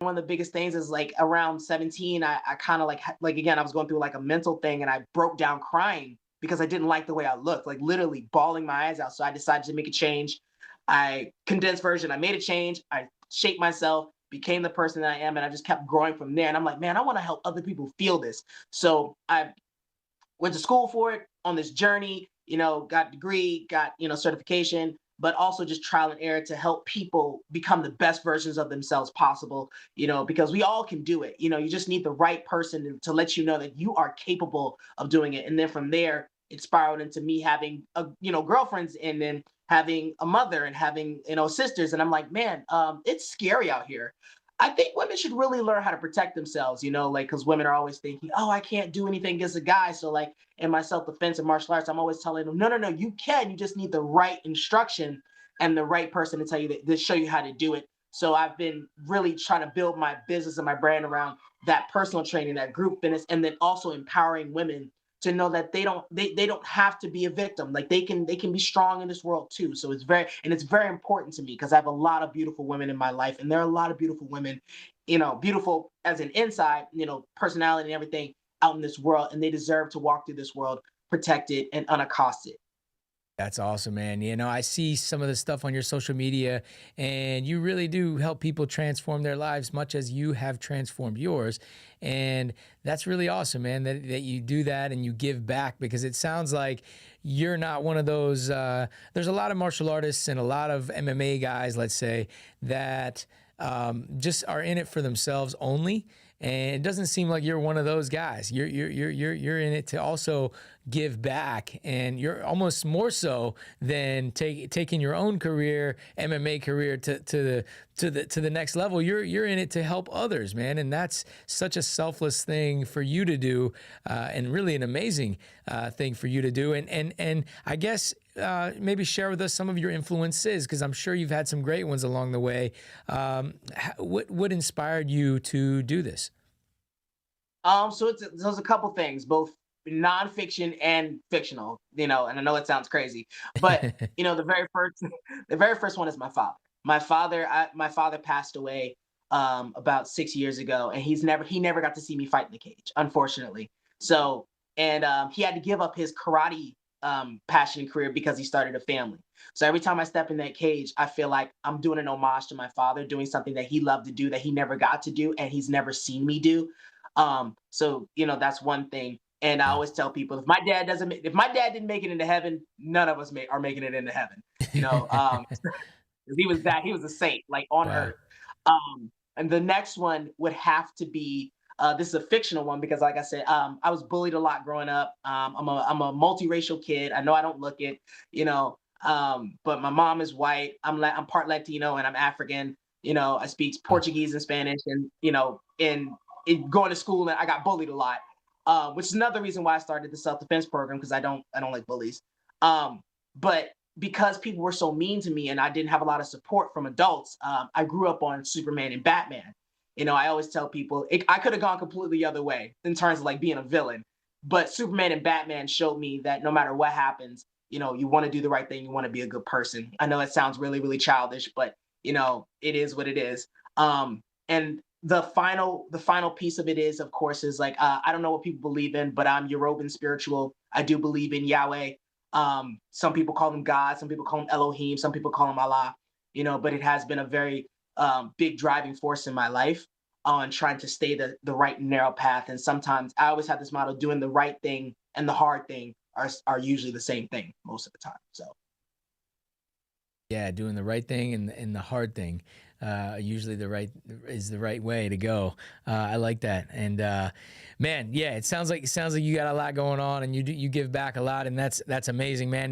one of the biggest things is like around 17, I kind of like again, I was going through like a mental thing and I broke down crying because I didn't like the way I looked, like literally bawling my eyes out. So I decided to make a change. I condensed version, I made a change, I shaped myself, became the person that I am, and I just kept growing from there. And I'm like, man, I want to help other people feel this. So I went to school for it on this journey, got a degree, got, certification, but also just trial and error to help people become the best versions of themselves possible, because we all can do it. You just need the right person to let you know that you are capable of doing it. And then from there, it spiraled into me having, girlfriends and then having a mother and having, sisters. And I'm like, man, it's scary out here. I think women should really learn how to protect themselves, like, because women are always thinking, oh, I can't do anything against a guy. So, like, in my self defense and martial arts, I'm always telling them, no, no, no, you can. You just need the right instruction and the right person to tell you that, to show you how to do it. So, I've been really trying to build my business and my brand around that personal training, that group fitness, and then also empowering women to know that they don't have to be a victim. Like they can be strong in this world too. So it's very important to me because I have a lot of beautiful women in my life, and there are a lot of beautiful women, beautiful as an inside, personality and everything out in this world, and they deserve to walk through this world protected and unaccosted. That's awesome, man. I see some of the stuff on your social media, and you really do help people transform their lives much as you have transformed yours. And that's really awesome, man, that you do that and you give back, because it sounds like you're not one of those. There's a lot of martial artists and a lot of MMA guys, let's say, that just are in it for themselves only. And it doesn't seem like you're one of those guys. You're in it to also give back, and you're almost more so than taking your own career, MMA career, to the next level. You're in it to help others, man, and that's such a selfless thing for you to do, and really an amazing thing for you to do. And I guess maybe share with us some of your influences, because I'm sure you've had some great ones along the way. What inspired you to do this? So it's a couple things, both nonfiction and fictional, and I know it sounds crazy, but the very first the very first one is my father. My father passed away about 6 years ago, and he never got to see me fight in the cage, unfortunately. So and he had to give up his karate passion and career because he started a family. So every time I step in that cage, I feel like I'm doing an homage to my father, doing something that he loved to do that he never got to do and he's never seen me do. So that's one thing. And I Wow. always tell people, if my dad didn't make it into heaven, none of us are making it into heaven. You know, um, 'Cause he was a saint, like on Wow. earth. And the next one would have to be this is a fictional one because, like I said, I was bullied a lot growing up. I'm a multiracial kid. I know I don't look it, you know, but my mom is white. I'm part Latino and I'm African. I speak Wow. Portuguese and Spanish, and in going to school, and I got bullied a lot, which is another reason why I started the self defense program because I don't like bullies. But because people were so mean to me and I didn't have a lot of support from adults, I grew up on Superman and Batman. I always tell people I could have gone completely the other way in terms of like being a villain, but Superman and Batman showed me that no matter what happens, you want to do the right thing, you want to be a good person. I know it sounds really, really childish, but it is what it is. And the final piece of it is, of course, is like I don't know what people believe in, but I'm Yoruban spiritual. I do believe in Yahweh. Some people call him God, some people call him Elohim, some people call him Allah. But it has been a very big driving force in my life on trying to stay the right and narrow path. And sometimes I always have this motto: doing the right thing and the hard thing are usually the same thing most of the time. So Yeah, doing the right thing and the hard thing, usually the right way to go. I like that, and man, yeah, it sounds like you got a lot going on, and you give back a lot, and that's amazing, man.